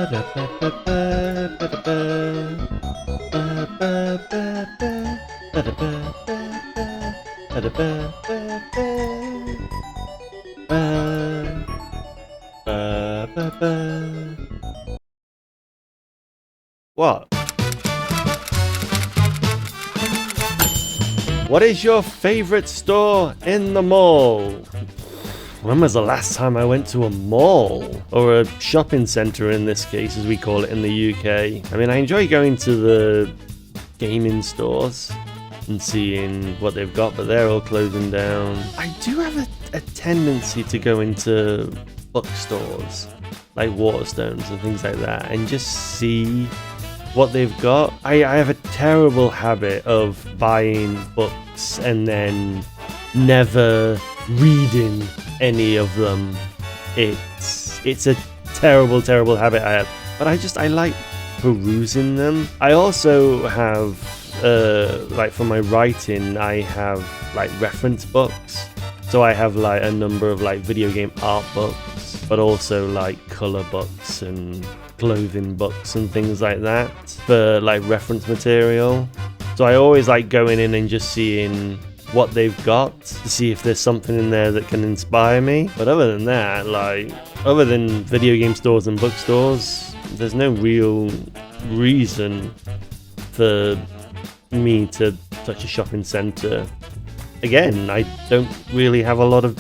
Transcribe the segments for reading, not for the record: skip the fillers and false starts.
What? What is your favorite store in the mall? When was the last time I went to a mall? Or a shopping centre in this case, as we call it in the UK. I mean, I enjoy going to the gaming stores and seeing what they've got, but they're all closing down. I do have a tendency to go into bookstores, like Waterstones and things like that, and just see what they've got. I have a terrible habit of buying books and then never reading any of them. It's a terrible habit I have, but I like perusing them. I also have like for my writing, I have like reference books, so I have like a number of like video game art books, but also like color books and clothing books and things like that for like reference material. So I always like going in and just seeing what they've got to see if there's something in there that can inspire me. But other than that, like other than video game stores and bookstores, there's no real reason for me to touch a shopping centre. Again, I don't really have a lot of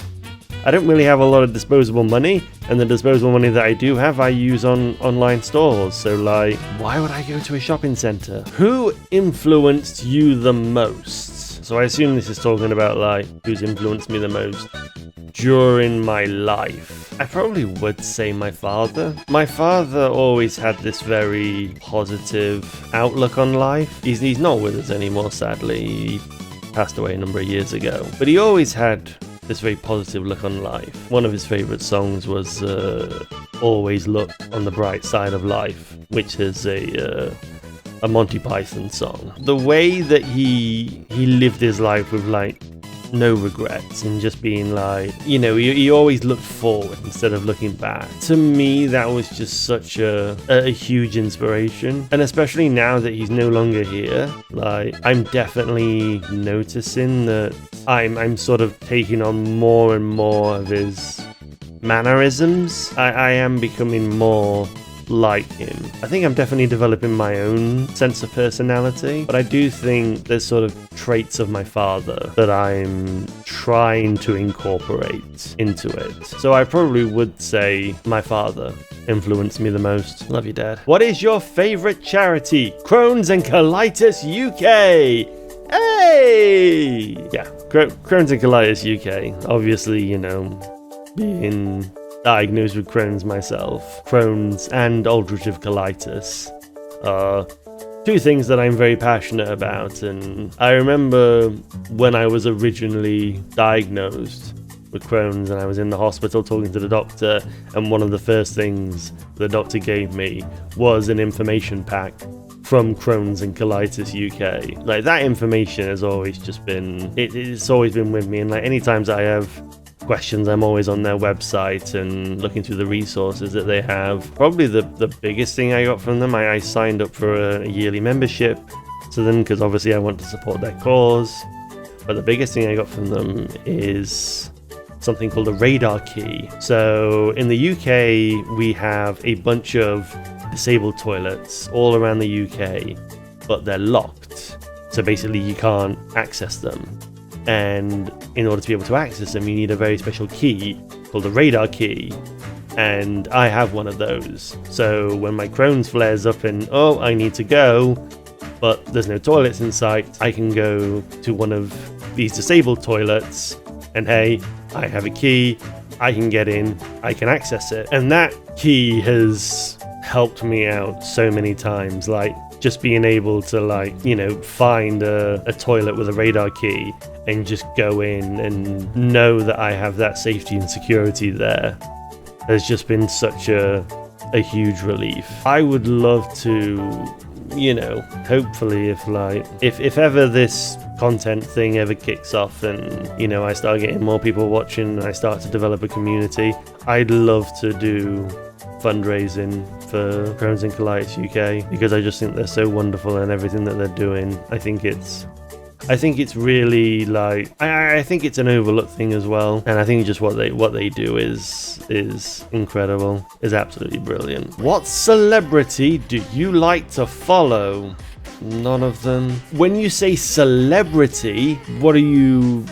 disposable money, and the disposable money that I do have I use on online stores. So like, why would I go to a shopping centre? Who influenced you the most? So I assume this is talking about like who's influenced me the most during my life. I probably would say my father. My father always had this very positive outlook on life. He's not with us anymore, sadly. He passed away a number of years ago. But he always had this very positive look on life. One of his favourite songs was Always Look on the Bright Side of Life, which is a Monty Python song. The way that he lived his life with like no regrets and just being like, you know, he always looked forward instead of looking back. To me, that was just such a huge inspiration. And especially now that he's no longer here, like I'm definitely noticing that I'm sort of taking on more and more of his mannerisms. I am becoming more like him. I think I'm definitely developing my own sense of personality, but I do think there's sort of traits of my father that I'm trying to incorporate into it. So I probably would say my father influenced me the most. Love you, Dad. What is your favorite charity? Crohn's and Colitis UK. Hey! Yeah, Crohn's and Colitis UK. Obviously, you know, being diagnosed with Crohn's myself, Crohn's and ulcerative colitis are two things that I'm very passionate about. And I remember when I was originally diagnosed with Crohn's and I was in the hospital talking to the doctor, and one of the first things the doctor gave me was an information pack from Crohn's and Colitis UK. Like, that information has always just been, it's always been with me, and like any times I have questions, I'm always on their website and looking through the resources that they have. Probably the biggest thing I got from them, I signed up for a yearly membership to them because obviously I want to support their cause. But the biggest thing I got from them is something called a radar key. So in the UK, we have a bunch of disabled toilets all around the UK, but they're locked. So basically you can't access them. And in order to be able to access them, you need a very special key called a radar key. And I have one of those. So when my Crohn's flares up and, oh, I need to go, but there's no toilets in sight, I can go to one of these disabled toilets and, hey, I have a key, I can get in, I can access it. And that key has helped me out so many times. Like, just being able to, like, you know, find a toilet with a radar key and just go in and know that I have that safety and security there has just been such a huge relief. I would love to, you know, hopefully if ever this content thing ever kicks off and, you know, I start getting more people watching and I start to develop a community, I'd love to do fundraising for Crohn's and Colitis UK, because I just think they're so wonderful and everything that they're doing. I think it's really like I think it's an overlooked thing as well, and I think just what they do is incredible, is absolutely brilliant. What celebrity do you like to follow? None of them. When you say celebrity, what are you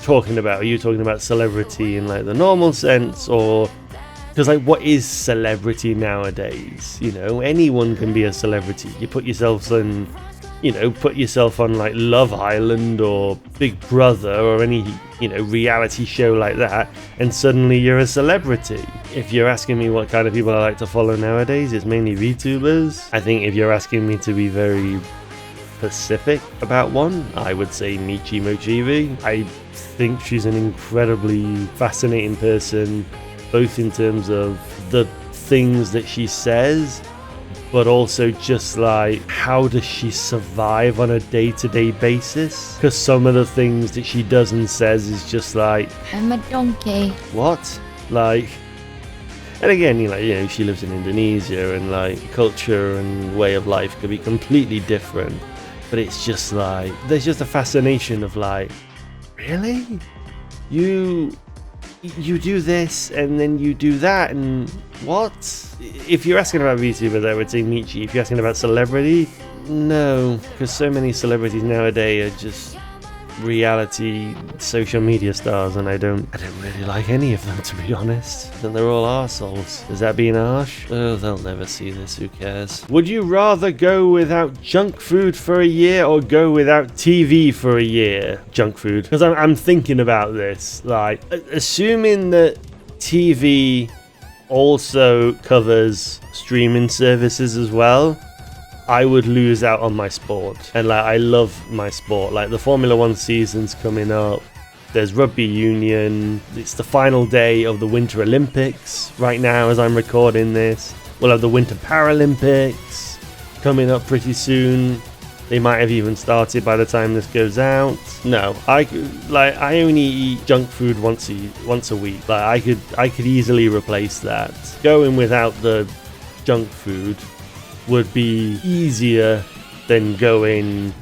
talking about? Are you talking about celebrity in like the normal sense, or because like what is celebrity nowadays? You know, anyone can be a celebrity. You put yourself on like Love Island or Big Brother or any, you know, reality show like that, and suddenly you're a celebrity. If you're asking me what kind of people I like to follow nowadays, it's mainly VTubers. I think if you're asking me to be very specific about one, I would say Michi Mochievee. I think she's an incredibly fascinating person, both in terms of the things that she says, but also just like, how does she survive on a day-to-day basis? Because some of the things that she does and says is just like, I'm a donkey. What? Like, and again, you know, she lives in Indonesia, and like culture and way of life could be completely different. But it's just like, there's just a fascination of like, really? You do this and then you do that, and what? If you're asking about VTuber, I would say Michi. If you're asking about celebrity, no, because so many celebrities nowadays are just reality social media stars, and I don't really like any of them, to be honest. And they're all arseholes. Is that being harsh? Oh, they'll never see this, who cares? Would you rather go without junk food for a year or go without TV for a year? Junk food. Because I'm thinking about this, like, assuming that TV also covers streaming services as well, I would lose out on my sport. And like, I love my sport. Like, the Formula 1 season's coming up. There's rugby union. It's the final day of the Winter Olympics right now as I'm recording this. We'll have the Winter Paralympics coming up pretty soon. They might have even started by the time this goes out. No, I only eat junk food once a week. Like, I could easily replace that. Going without the junk food would be easier than going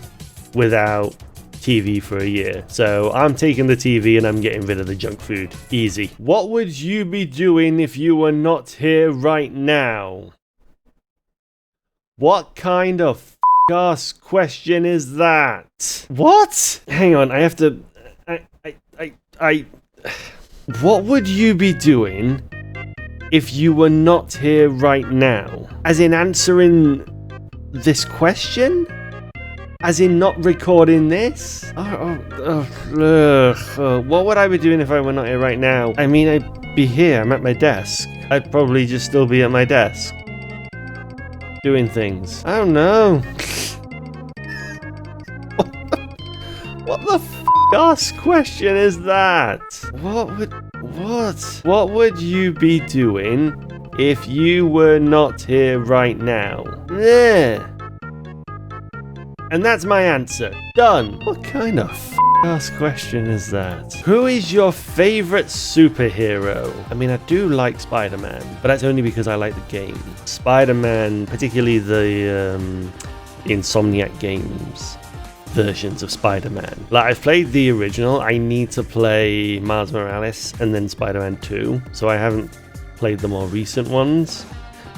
without TV for a year. So I'm taking the TV and I'm getting rid of the junk food. Easy. What would you be doing if you were not here right now? What kind of ass question is that? What? Hang on, I have to... What would you be doing if you were not here right now? As in answering this question? As in not recording this? What would I be doing if I were not here right now? I mean, I'd be here. I'm at my desk. I'd probably just still be at my desk, doing things. I don't know. What the ass question is that? What would you be doing if you were not here right now? Yeah. And that's my answer. Done. What kind of ass question is that? Who is your favorite superhero? I mean, I do like Spider-Man, but that's only because I like the game. Spider-Man, particularly the Insomniac Games versions of Spider-Man. Like, I've played the original. I need to play Miles Morales and then Spider-Man 2, so I haven't played the more recent ones,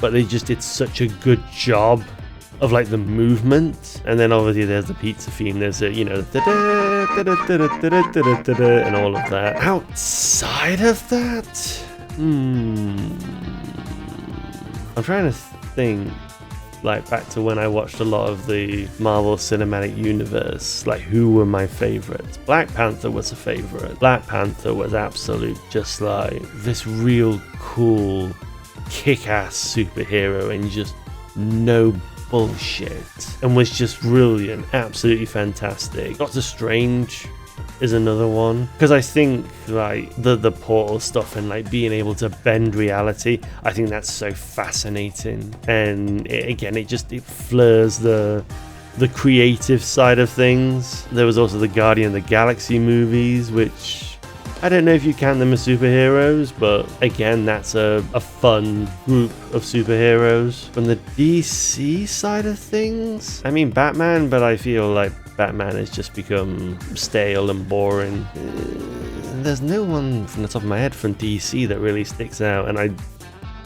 but they just did such a good job of like the movement. And then obviously there's the pizza theme, there's a, you know, and all of that. Outside of that, I'm trying to think, like, back to when I watched a lot of the Marvel Cinematic Universe, like, who were my favorites? Black Panther was a favorite. Black Panther was absolute, just like this real cool kick-ass superhero and just no bullshit, and was just brilliant, absolutely fantastic. Doctor Strange is another one, because I think like the portal stuff and like being able to bend reality, I think that's so fascinating. And it flurs the creative side of things. There was also the Guardian of the Galaxy movies, which I don't know if you count them as superheroes, but again, that's a fun group of superheroes. From the DC side of things, I mean Batman, but I feel like Batman has just become stale and boring. There's no one from the top of my head from DC that really sticks out, and I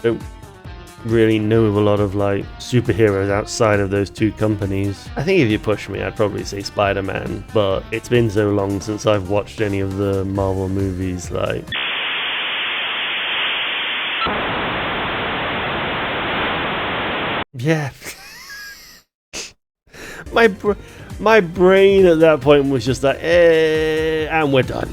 don't really know of a lot of like superheroes outside of those two companies. I think if you push me, I'd probably say Spider-Man, but it's been so long since I've watched any of the Marvel movies, like... Yeah. My brain at that point was just like, and we're done.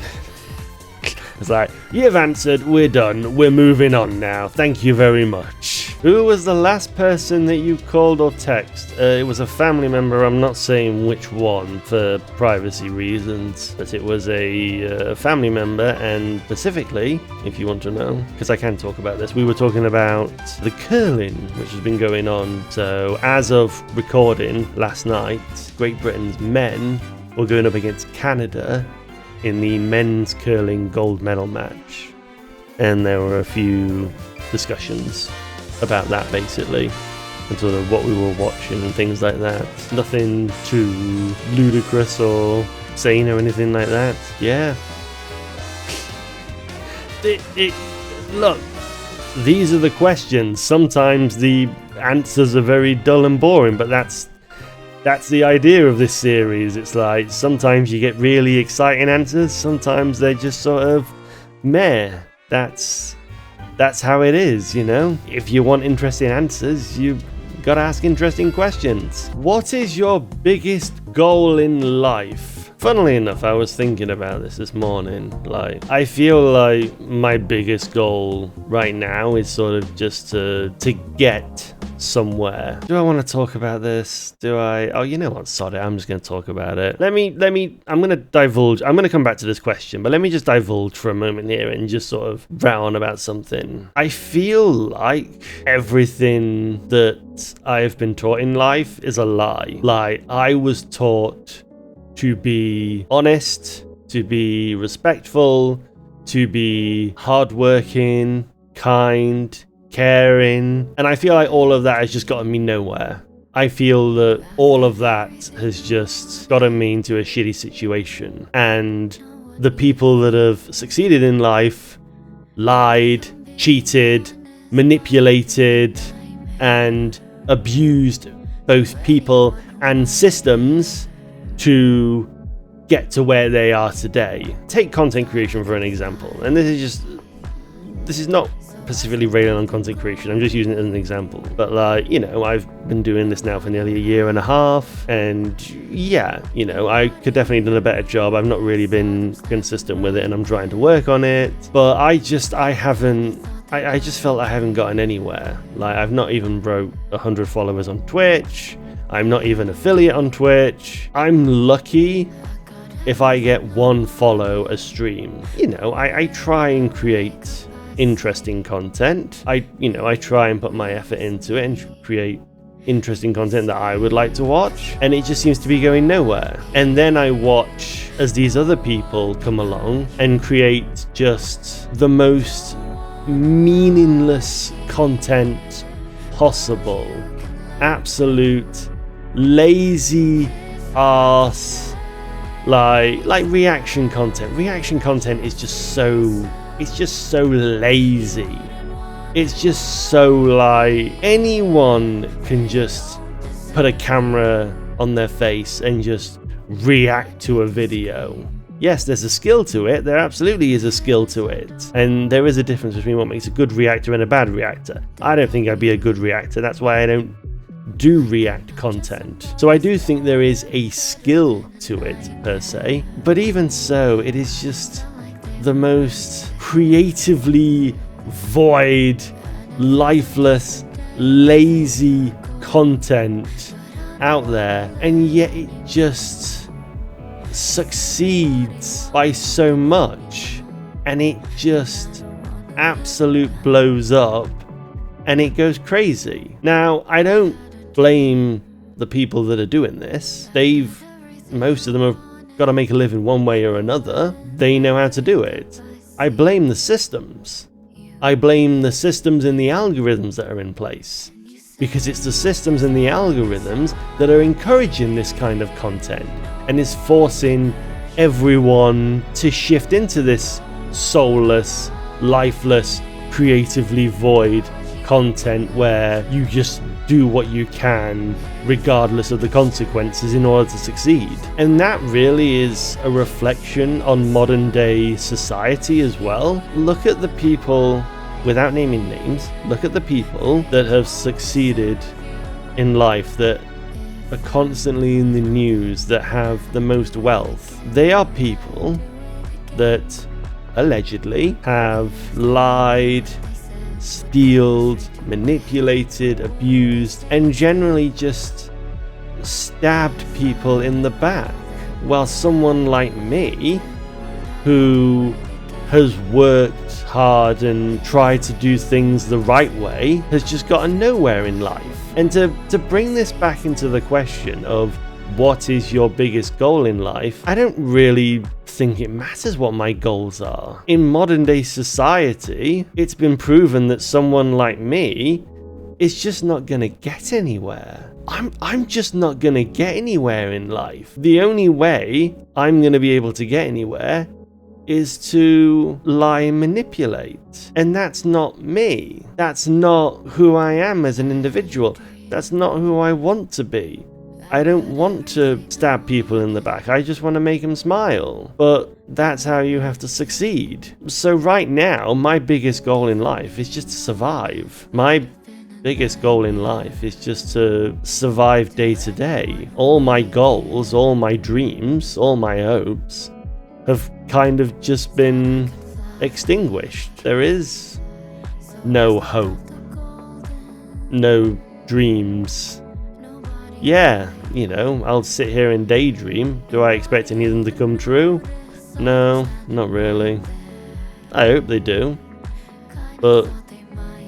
It's like, you've answered, we're done, we're moving on now, thank you very much. Who was the last person that you called or texted? It was a family member, I'm not saying which one for privacy reasons, but it was a family member, and specifically, if you want to know, because I can talk about this, we were talking about the curling, which has been going on. So as of recording last night, Great Britain's men were going up against Canada in the men's curling gold medal match, and there were a few discussions about that basically, and sort of what we were watching and things like that. Nothing too ludicrous or sane or anything like that. Yeah. Look, these are the questions. Sometimes the answers are very dull and boring, but that's the idea of this series. It's like sometimes you get really exciting answers, sometimes they're just sort of meh. That's how it is, you know? If you want interesting answers, you gotta ask interesting questions. What is your biggest goal in life? Funnily enough, I was thinking about this morning. Like, I feel like my biggest goal right now is sort of just to get somewhere. Do I want to talk about this? Do I? Oh, you know what? Sod it. I'm just going to talk about it. I'm going to divulge. I'm going to come back to this question, but let me just divulge for a moment here and just sort of rat on about something. I feel like everything that I've been taught in life is a lie. Like, I was taught to be honest, to be respectful, to be hardworking, kind, caring, and I feel like all of that has just gotten me nowhere. I feel that all of that has just gotten me into a shitty situation, and the people that have succeeded in life lied, cheated, manipulated, and abused both people and systems to get to where they are today. Take content creation for an example, and this is not specifically railing on content creation, I'm just using it as an example. But like, you know, I've been doing this now for nearly a year and a half, and yeah, you know, I could definitely have done a better job. I've not really been consistent with it, and I'm trying to work on it, but I just felt I haven't gotten anywhere. Like, I've not even broke 100 followers on Twitch. I'm not even affiliate on Twitch. I'm lucky if I get one follow a stream. You know, I try and create interesting content. I try and put my effort into it and create interesting content that I would like to watch, and it just seems to be going nowhere. And then I watch as these other people come along and create just the most meaningless content possible. Absolute lazy arse, like reaction content. Reaction content is just so lazy. It's just so like anyone can just put a camera on their face and just react to a video. Yes, there's a skill to it. There absolutely is a skill to it. And there is a difference between what makes a good reactor and a bad reactor. I don't think I'd be a good reactor. That's why I don't do react content. So I do think there is a skill to it per se. But even so, it is just the most creatively void, lifeless, lazy content out there, and yet it just succeeds by so much, and it just absolute blows up and it goes crazy. Now, I don't blame the people that are doing this. Most of them have got to make a living one way or another. They know how to do it. I blame the systems. I blame the systems and the algorithms that are in place. Because it's the systems and the algorithms that are encouraging this kind of content and is forcing everyone to shift into this soulless, lifeless, creatively void content where you just do what you can regardless of the consequences in order to succeed. And that really is a reflection on modern day society as well. Look at the people, without naming names, look at the people that have succeeded in life, that are constantly in the news, that have the most wealth. They are people that allegedly have lied, stealed, manipulated, abused, and generally just stabbed people in the back. While someone like me, who has worked hard and tried to do things the right way, has just gotten nowhere in life. And to bring this back into the question of what is your biggest goal in life, I don't really think it matters what my goals are. In modern day society, it's been proven that someone like me is just not gonna get anywhere. I'm just not gonna get anywhere in life. The only way I'm gonna be able to get anywhere is to lie and manipulate. And that's not me. That's not who I am as an individual. That's not who I want to be. I don't want to stab people in the back. I just want to make them smile. But that's how you have to succeed. So right now, my biggest goal in life is just to survive. My biggest goal in life is just to survive day to day. All my goals, all my dreams, all my hopes have kind of just been extinguished. There is no hope, no dreams. Yeah, you know, I'll sit here and daydream. Do I expect any of them to come true? No, not really. I hope they do. But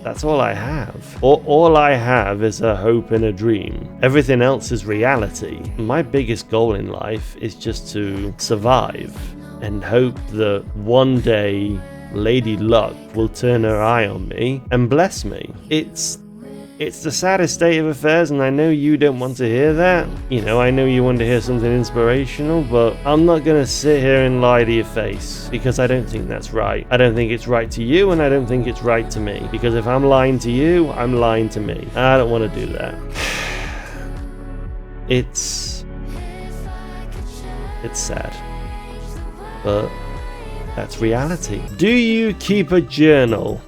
that's all I have. All I have is a hope and a dream. Everything else is reality. My biggest goal in life is just to survive and hope that one day Lady Luck will turn her eye on me and bless me. It's the saddest state of affairs, and I know you don't want to hear that. You know, I know you want to hear something inspirational, but I'm not going to sit here and lie to your face, because I don't think that's right. I don't think it's right to you, and I don't think it's right to me. Because if I'm lying to you, I'm lying to me. And I don't want to do that. It's sad. But that's reality. Do you keep a journal?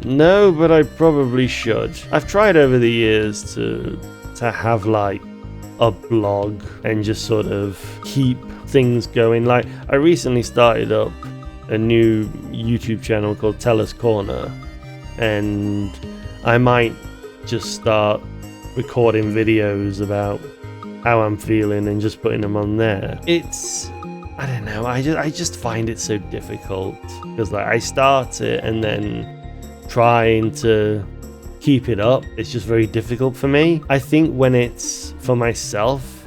No, but I probably should. I've tried over the years to have like a blog and just sort of keep things going. Like, I recently started up a new YouTube channel called Tell Us Corner, and I might just start recording videos about how I'm feeling and just putting them on there. I don't know, I just find it so difficult, because like I start it and then trying to keep it up, it's just very difficult for me. I think when it's for myself,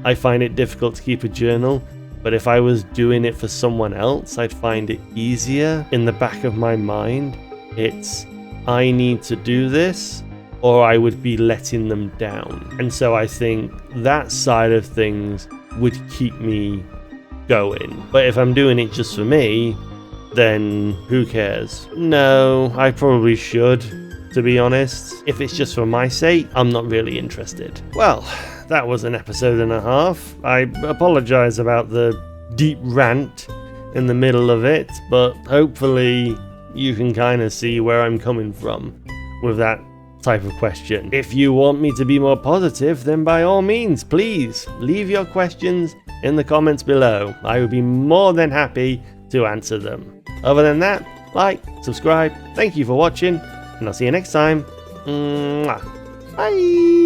I find it difficult to keep a journal, but if I was doing it for someone else, I'd find it easier. In the back of my mind, it's, I need to do this or I would be letting them down. And so I think that side of things would keep me going. But if I'm doing it just for me, then who cares? No, I probably should, to be honest. If it's just for my sake, I'm not really interested. Well, that was an episode and a half. I apologize about the deep rant in the middle of it, but hopefully you can kind of see where I'm coming from with that type of question. If you want me to be more positive, then by all means, please leave your questions in the comments below. I would be more than happy to answer them. Other than that, like, subscribe, thank you for watching, and I'll see you next time. Mwah. Bye!